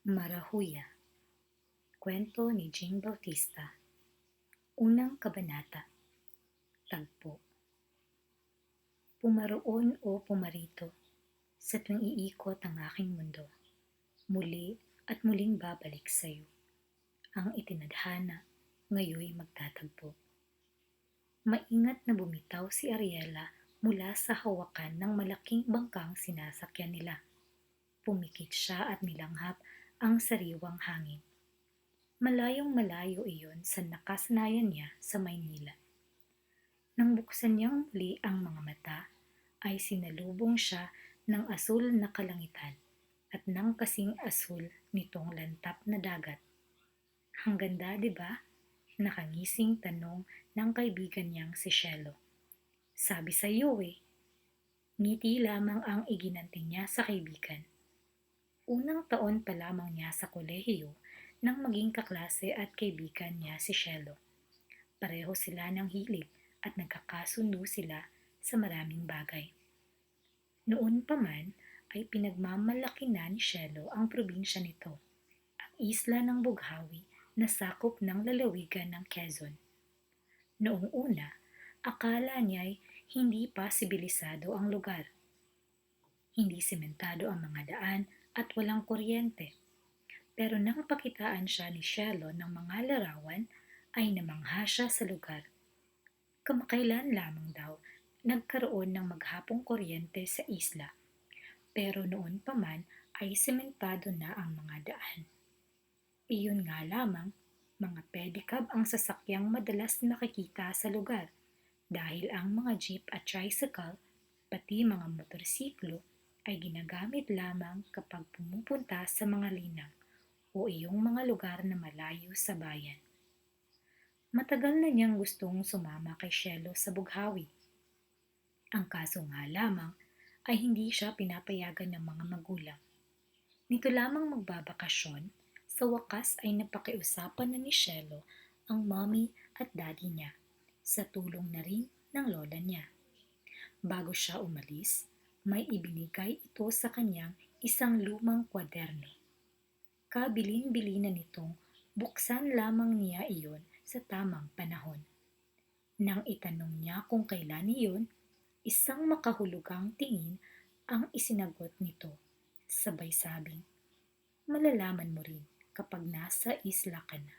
Marahuya, kwento ni Jing Bautista, unang kabanata, tagpo. Pumaroon o pumarito, sa tuwing iikot ang aking mundo, muli at muling babalik sa iyo. Ang itinadhana, ngayoy magtatagpo. Maingat na bumitaw si Ariela mula sa hawakan ng malaking bangkang sinasakyan nila. Pumikit siya at nilanghap ang sariwang hangin. Malayong malayo iyon sa nakasanayan niya sa Maynila. Nang buksan niyang muli ang mga mata, ay sinalubong siya ng asul na kalangitan at ng kasing asul nitong lantap na dagat. Ang ganda, di ba? Nakangising tanong ng kaibigan niyang si Shelo. Sabi sa iyo eh. Ngiti lamang ang iginanti niya sa kaibigan. Unang taon pa lamang niya sa kolehiyo nang maging kaklase at kaibigan niya si Shelo. Pareho sila ng hilig at nagkakasundo sila sa maraming bagay. Noon pa man ay pinagmamalaki na ni Shelo ang probinsya nito, ang isla ng Bughawi na sakop ng lalawigan ng Quezon. Noong una, akala niya'y hindi pa sibilisado ang lugar. Hindi sementado ang mga daan at walang kuryente. Pero nang pakitaan siya ni Shelo ng mga larawan, ay namangha siya sa lugar. Kamakailan lamang daw nagkaroon ng maghapong kuryente sa isla. Pero noon pa man ay sementado na ang mga daan. Iyon nga lamang, mga pedicab ang sasakyang madalas nakikita sa lugar dahil ang mga jeep at tricycle, pati mga motorsiklo ay ginagamit lamang kapag pumupunta sa mga linang o iyong mga lugar na malayo sa bayan. Matagal na niyang gustong sumama kay Shelo sa Bughawi. Ang kaso nga lamang ay hindi siya pinapayagan ng mga magulang. Nito lamang magbabakasyon, sa wakas ay napakiusapan na ni Shelo ang mommy at daddy niya, sa tulong na rin ng lola niya. Bago siya umalis, may ibinigay ito sa kanyang isang lumang kwaderno. Kabilin-bili na nitong buksan lamang niya iyon sa tamang panahon. Nang itanong niya kung kailan iyon, isang makahulugang tingin ang isinagot nito. Sabay sabing, malalaman mo rin kapag nasa isla ka na.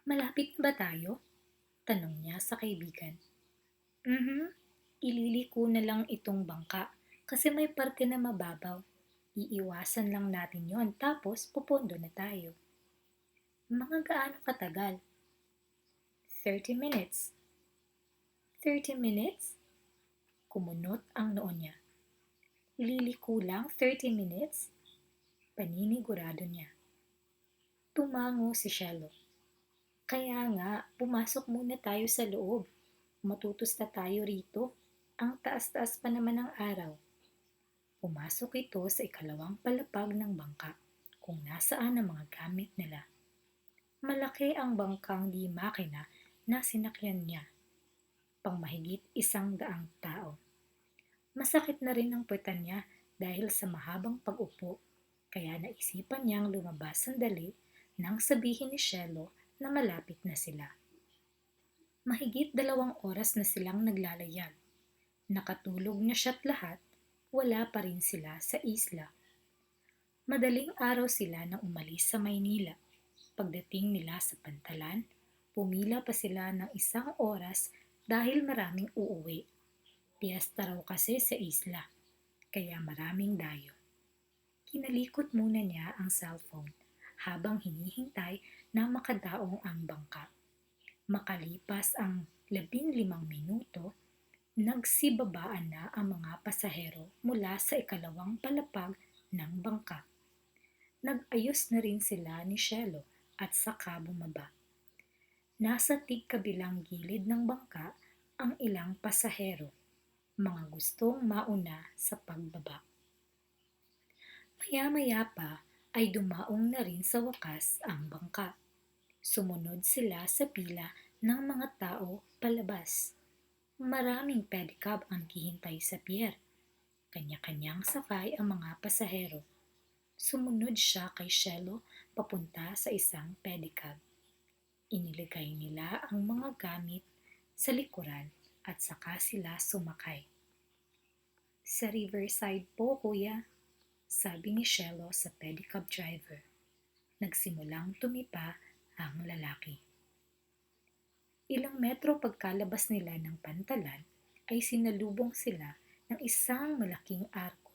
Malapit na ba tayo? Tanong niya sa kaibigan. Ililiko na lang itong bangka kasi may parte na mababaw. Iiwasan lang natin yon tapos pupondo na tayo. Mga gaano katagal? 30 minutes. 30 minutes? Kumunot ang noo niya. Liliko lang 30 minutes? Paninigurado niya. Tumango si Shelo. Kaya nga, pumasok muna tayo sa loob. Matutusta tayo rito. Ang taas-taas pa naman ng araw. Pumasok ito sa ikalawang palapag ng bangka kung nasaan ang mga gamit nila. Malaki ang bangkang di makina na sinakyan niya. Pangmahigit 100 tao. Masakit na rin ang puwetan niya dahil sa mahabang pag-upo, kaya naisipan niyang lumabas sandali nang sabihin ni Shelo na malapit na sila. Mahigit 2 oras na silang naglalayag. Nakatulog na siya't lahat, wala pa rin sila sa isla. Madaling araw sila nang umalis sa Maynila. Pagdating nila sa Pantalan, pumila pa sila ng 1 oras dahil maraming uuwi. Piyesta raw kasi sa isla, kaya maraming dayo. Kinalikot muna niya ang cellphone habang hinihintay na makadaong ang bangka. Makalipas ang 15 minuto, nagsibabaan na ang mga pasahero mula sa ikalawang palapag ng bangka. Nag-ayos na rin sila ni Shelo at saka bumaba. Nasa tigkabilang gilid ng bangka ang ilang pasahero, mga gustong mauna sa pagbaba. Maya-maya pa ay dumaong na rin sa wakas ang bangka. Sumunod sila sa pila ng mga tao palabas. Maraming pedicab ang hihintay sa pier. Kanya-kanyang sakay ang mga pasahero. Sumunod siya kay Shelo papunta sa isang pedicab. Iniligay nila ang mga gamit sa likuran at saka sila sumakay. Sa Riverside po, kuya, sabi ni Shelo sa pedicab driver. Nagsimulang tumipa ang lalaki. Ilang metro pagkalabas nila ng pantalan ay sinalubong sila ng isang malaking arko.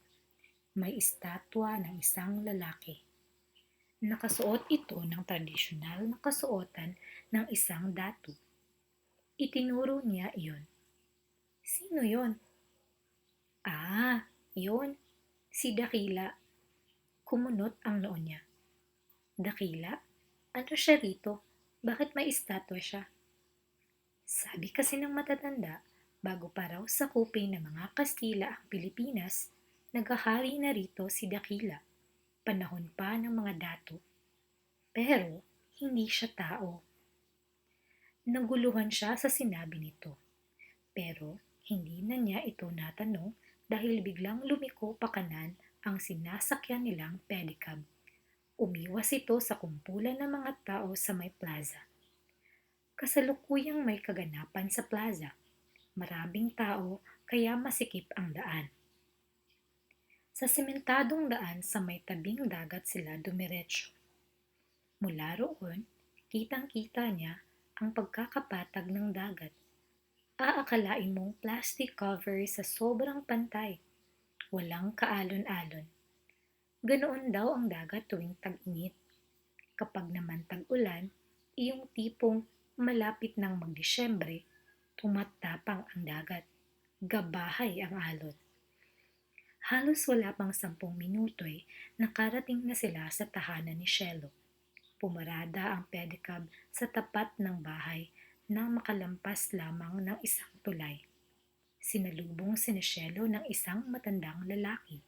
May estatwa ng isang lalaki. Nakasuot ito ng tradisyonal na kasuotan ng isang datu. Itinuro niya iyon. Sino yon? Ah, yon. Si Dakila. Kumunot ang noo niya. Dakila? Ano siya rito? Bakit may estatwa siya? Sabi kasi ng matatanda, bago pa raw sakupin ng mga Kastila ang Pilipinas, naghahari na rito si Dakila, panahon pa ng mga datu. Pero hindi siya tao. Naguluhan siya sa sinabi nito. Pero hindi na niya ito natanong dahil biglang lumiko pa kanan ang sinasakyan nilang pedicab. Umiwas ito sa kumpulan ng mga tao sa may plaza. Kasalukuyang may kaganapan sa plaza. Maraming tao kaya masikip ang daan. Sa sementadong daan sa may tabing dagat sila dumiretso. Mula roon, kitang-kita niya ang pagkakapatag ng dagat. Aakalain mong plastic cover sa sobrang pantay. Walang kaalon-alon. Ganoon daw ang dagat tuwing tag-init. Kapag naman tag-ulan, iyong tipong malapit ng mag-Disyembre, tumatapang ang dagat. Gabahay ang alon. Halos wala pang 10 minuto nakarating na sila sa tahanan ni Shelo. Pumarada ang pedicab sa tapat ng bahay na makalampas lamang ng isang tulay. Sinalubong si Shelo ng isang matandang lalaki.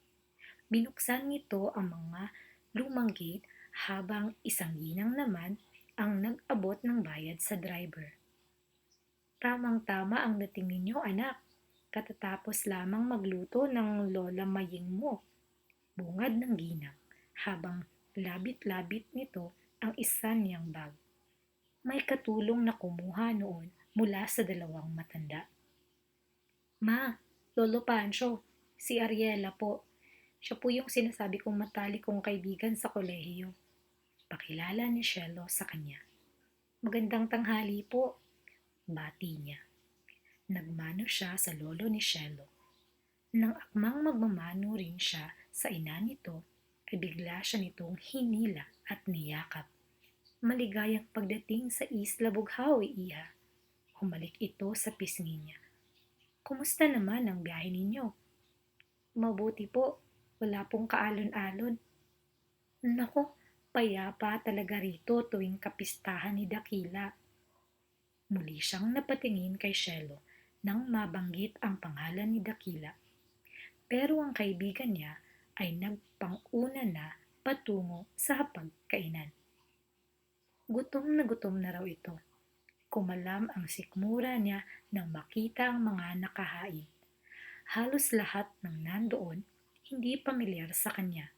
Binuksan nito ang mga lumang gate habang isang ginang naman ang nag-abot ng bayad sa driver. Tamang-tama ang dating ninyo, anak. Katatapos lamang magluto ng lola maying mo. Bungad ng ginang habang labit-labit nito ang isa niyang bag. May katulong na kumuha noon mula sa dalawang matanda. Ma, Lolo Pancho, si Ariela po. Siya po yung sinasabi kong matalik kong kaibigan sa kolehiyo. Pakilala ni Shelo sa kanya. Magandang tanghali po, bati niya. Nagmano siya sa lolo ni Shelo. Nang akmang magmamano rin siya sa ina nito, ay bigla siya nitong hinila at niyakap. Maligayang pagdating sa Isla Bughaw, iha. Humalik ito sa pisngi niya. Kumusta naman ang biyahe ninyo? Mabuti po, wala pong kaalon-alon. Nako, payapa talaga rito tuwing kapistahan ni Dakila. Muli siyang napatingin kay Shelo nang mabanggit ang pangalan ni Dakila. Pero ang kaibigan niya ay nagpanguna na patungo sa hapagkainan. Gutom na raw ito. Kumalam ang sikmura niya nang makita ang mga nakahain. Halos lahat ng nandoon hindi pamilyar sa kanya,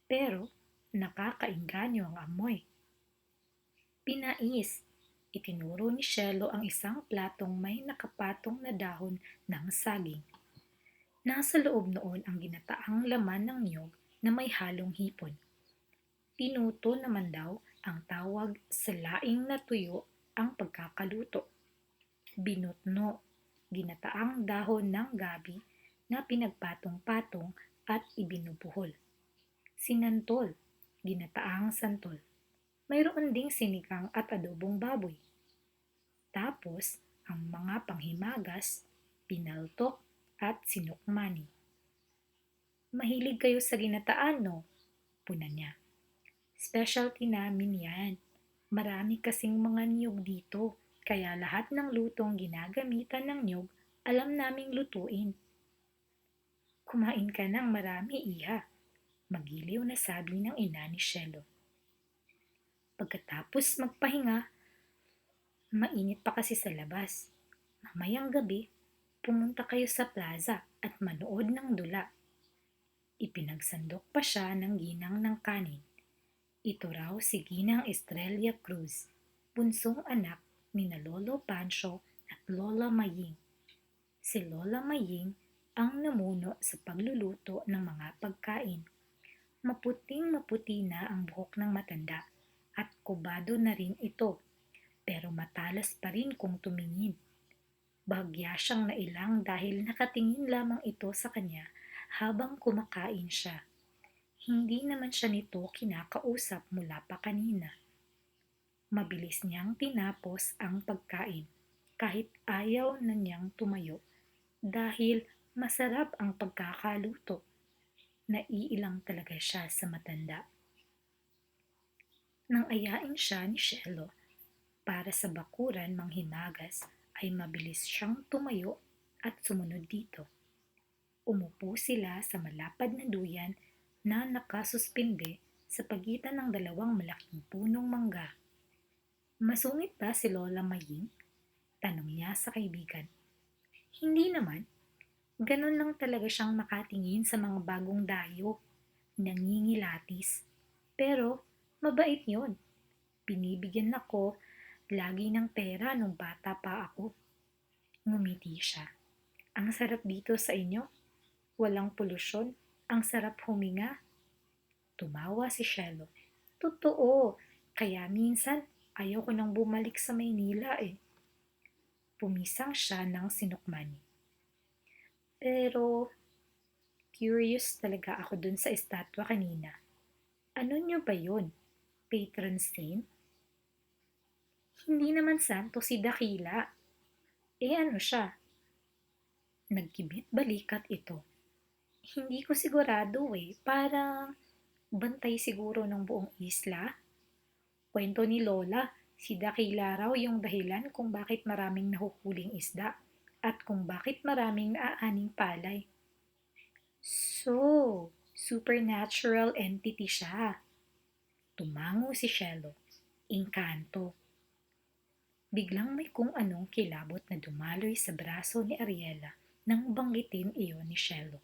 pero nakakainganyo ang amoy. Pinais, itinuro ni Shelo ang isang platong may nakapatong na dahon ng saging. Nasa loob noon ang ginataang laman ng niyog na may halong hipon. Pinuto naman daw ang tawag sa laing na tuyo ang pagkakaluto. Binutno, ginataang dahon ng gabi na pinagpatong-patong at ibinubuhol. Sinantol, ginataang santol. Mayroon ding sinigang at adobong baboy. Tapos, ang mga panghimagas, pinaltok at sinukmani. Mahilig kayo sa ginataan, no? Puna niya. Specialty namin yan. Marami kasing mga niyog dito, kaya lahat ng lutong ginagamitan ng niyog, alam naming lutuin. Kumain ka ng marami, iha. Magiliw na sabi ng ina ni Shelo. Pagkatapos magpahinga, mainit pa kasi sa labas. Mamayang gabi, pumunta kayo sa plaza at manood ng dula. Ipinagsandok pa siya ng ginang ng kanin. Ito raw si Ginang Estrella Cruz, bunsong anak ni na Lolo Pancho at Lola Maying. Si Lola Maying ang namuno sa pagluluto ng mga pagkain. Maputing maputi na ang buhok ng matanda at kubado na rin ito, pero matalas pa rin kung tumingin. Bahagya siyang nailang dahil nakatingin lamang ito sa kanya habang kumakain siya. Hindi naman siya nito kinakausap mula pa kanina. Mabilis niyang tinapos ang pagkain kahit ayaw na niyang tumayo dahil masarap ang pagkakaluto. Naiilang talaga siya sa matanda. Nang ayain siya ni Shelo para sa bakuran manghimagas ay mabilis siyang tumayo at sumunod dito. Umupo sila sa malapad na duyan na nakasuspinde sa pagitan ng dalawang malaking punong mangga. Masungit ba si Lola Maying? Tanong niya sa kaibigan. Hindi naman. Ganon lang talaga siyang makatingin sa mga bagong dayo. Nangingilatis. Pero mabait yon. Binibigyan ako lagi ng pera nung bata pa ako. Ngumiti siya. Ang sarap dito sa inyo. Walang polusyon. Ang sarap huminga. Tumawa si Shelo. Totoo. Kaya minsan ayaw ko nang bumalik sa Maynila eh. Pumisang siya ng sinukmani. Pero curious talaga ako dun sa estatwa kanina. Ano nyo ba yun? Patron saint? Hindi naman santo si Dakila. Ano siya? Nagkibit balikat ito. Hindi ko sigurado eh. Parang bantay siguro ng buong isla. Kwento ni Lola, si Dakila raw yung dahilan kung bakit maraming nahuhuling isda at kung bakit maraming naaaning palay. So, supernatural entity siya. Tumango si Shelo. Engkanto. Biglang may kung anong kilabot na dumaloy sa braso ni Ariela nang banggitin iyon ni Shelo.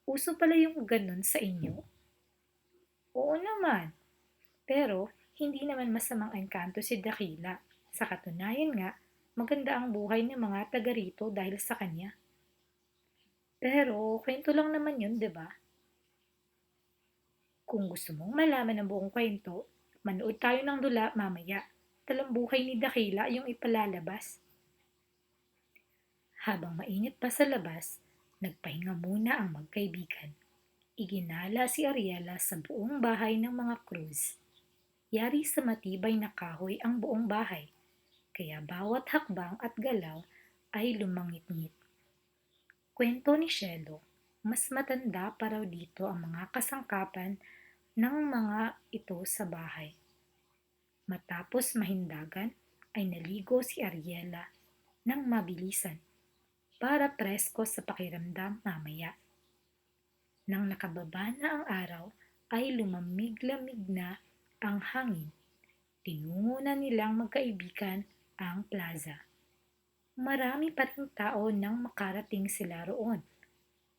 Uso pala yung ganun sa inyo? Oo naman. Pero, hindi naman masamang engkanto si Dakila. Sa katunayan nga, maganda ang buhay ng mga taga rito dahil sa kanya. Pero, kwento lang naman yun, 'di ba? Kung gusto mong malaman ang buong kwento, manood tayo ng dula mamaya. Talambuhay ni Dakila yung ipalalabas. Habang mainit pa sa labas, nagpahinga muna ang magkaibigan. Iginala si Ariela sa buong bahay ng mga Cruz. Yari sa matibay na kahoy ang buong bahay, kaya bawat hakbang at galaw ay lumangit-ngit. Kwento ni Shelo, mas matanda pa raw dito ang mga kasangkapan ng mga ito sa bahay. Matapos mahindagan ay naligo si Ariela ng mabilisan para presko sa pakiramdam mamaya. Nang nakababa na ang araw ay lumamig-lamig na ang hangin. Tinungo na nilang magkaibigan ang plaza. Marami pa ring tao nang makarating sila roon.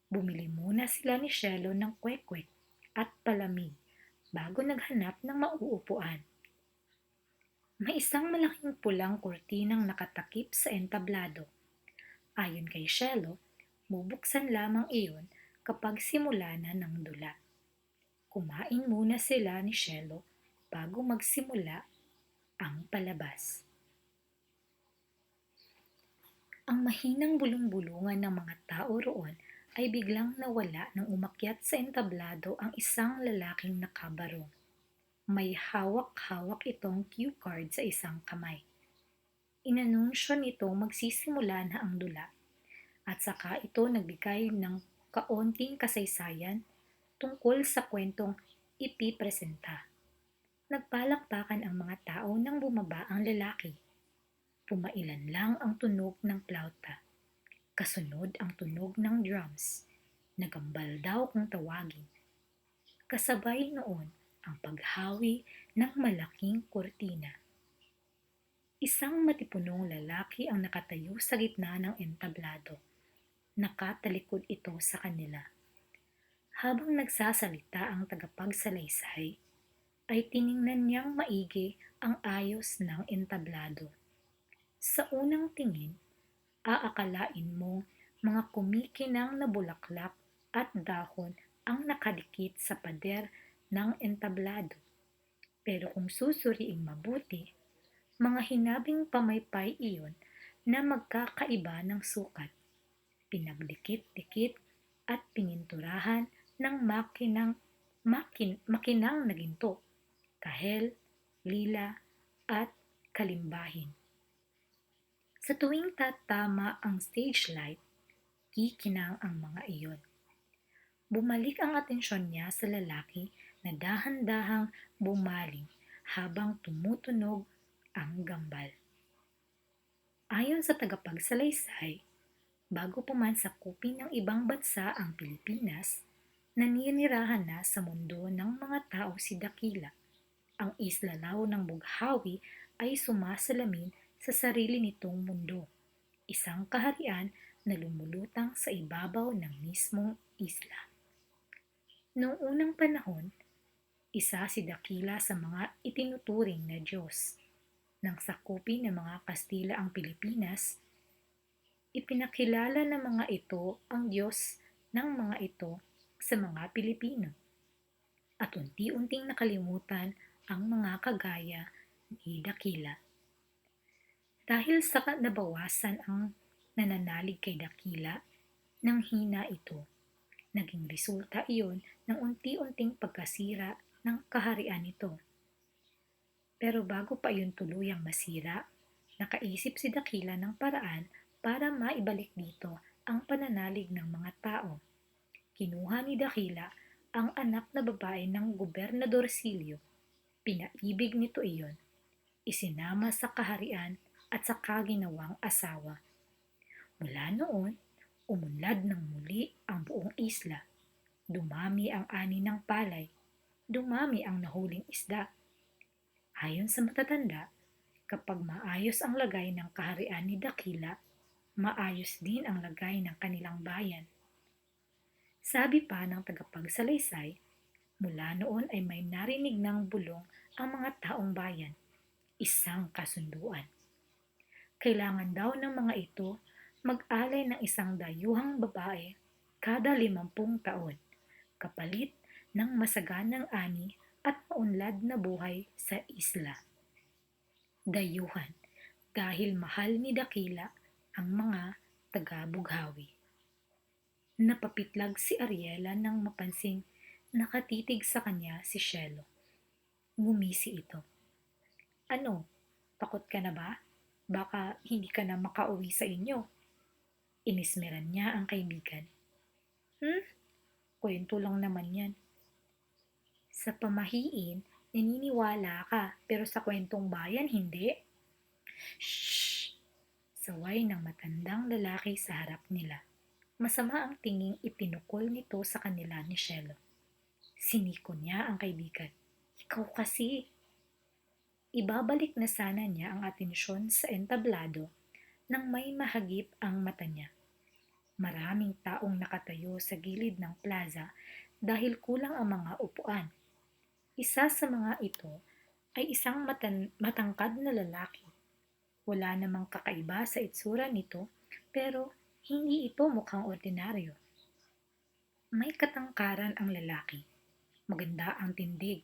Bumili muna sila ni Shelo ng kwek-kwek at palamig bago naghanap ng mauupuan. May isang malaking pulang kurtinang nakatakip sa entablado. Ayon kay Shelo, bubuksan lamang iyon kapag simula na ng dula. Kumain muna sila ni Shelo bago magsimula ang palabas. Ang mahinang bulong-bulungan ng mga tao roon ay biglang nawala nang umakyat sa entablado ang isang lalaking nakabarong. May hawak-hawak itong cue card sa isang kamay. Inanunsyo nito magsisimula na ang dula at saka ito nagbigay ng kaunting kasaysayan tungkol sa kwentong ipipresenta. Nagpalakpakan ang mga tao nang bumaba ang lalaki. Pumailan lang ang tunog ng plauta. Kasunod ang tunog ng drums. Nagambal daw kung tawagin. Kasabay noon ang paghawi ng malaking kurtina. Isang matipunong lalaki ang nakatayo sa gitna ng entablado. Nakatalikod ito sa kanila. Habang nagsasalita ang tagapagsalaysay, ay tiningnan niyang maigi ang ayos ng entablado. Sa unang tingin, aakalain mo mga kumikinang na bulaklak at dahon ang nakadikit sa pader ng entablado. Pero kung susuriing mabuti, mga hinabing pamaypay iyon na magkakaiba ng sukat, pinagdikit-dikit at pininturahan ng makinang na ginto, kahel, lila at kalimbahin. Sa tuwing tatama ang stage light, kikinang ang mga iyon. Bumalik ang atensyon niya sa lalaki na dahan-dahang bumaling habang tumutunog ang gambal. Ayon sa tagapagsalaysay, bago pa man sakupin ng ibang bansa ang Pilipinas, naninirahan na sa mundo ng mga tao si Dakila. Ang isla law ng Bughawi ay sumasalamin sa sarili nitong mundo, isang kaharian na lumulutang sa ibabaw ng mismong isla. Noong unang panahon, isa si Dakila sa mga itinuturing na Diyos. Nang sakupin ng mga Kastila ang Pilipinas, ipinakilala ng mga ito ang Diyos ng mga ito sa mga Pilipino at unti-unting nakalimutan ang mga kagaya ni Dakila. Dahil sa nabawasan ang nananalig kay Dakila, nang hina ito, naging resulta iyon ng unti-unting pagkasira ng kaharian nito. Pero bago pa iyon tuluyang masira, nakaisip si Dakila ng paraan para maibalik dito ang pananalig ng mga tao. Kinuha ni Dakila ang anak na babae ng Gobernador Silio. Pinaibig nito iyon, isinama sa kaharian at sa kaginawang asawa. Mula noon, umunlad ng muli ang buong isla. Dumami ang ani ng palay, dumami ang nahuling isda. Ayon sa matatanda, kapag maayos ang lagay ng kaharian ni Dakila, maayos din ang lagay ng kanilang bayan. Sabi pa ng tagapagsalaysay, mula noon ay may narinig ng bulong ang mga taong bayan, isang kasunduan. Kailangan daw ng mga ito mag-alay ng isang dayuhang babae kada 50 taon, kapalit ng masaganang ani at maunlad na buhay sa isla. Dayuhan, dahil mahal ni Dakila ang mga taga-Bughawi. Napapitlag si Ariela nang mapansing nakatitig sa kanya si Shelo. Ngumisi ito. Ano, takot ka na ba? Baka hindi ka na makauwi sa inyo. Inismeran niya ang kaibigan. Kwento lang naman yan. Sa pamahiin, naniniwala ka, pero sa kwentong bayan, hindi. Shhh! Saway ng matandang lalaki sa harap nila. Masama ang tinging ipinukol nito sa kanila ni Shelo. Siniko niya ang kaibigan. Ikaw kasi. Ibabalik na sana niya ang atensyon sa entablado nang may mahagip ang mata niya. Maraming taong nakatayo sa gilid ng plaza dahil kulang ang mga upuan. Isa sa mga ito ay isang matangkad na lalaki. Wala namang kakaiba sa itsura nito, pero hindi ito mukhang ordinaryo. May katangkaran ang lalaki. Maganda ang tindig.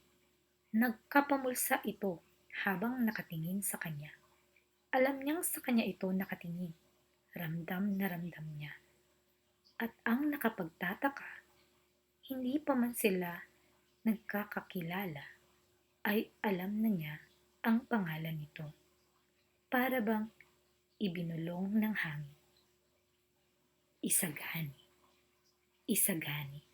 Nagkapamulsa ito habang nakatingin sa kanya. Alam niyang sa kanya ito nakatingin. Ramdam na ramdam niya. At ang nakapagtataka, hindi pa man sila nagkakakilala, ay alam na niya ang pangalan nito. Para bang ibinulong ng hangin. Isagani. Isagani.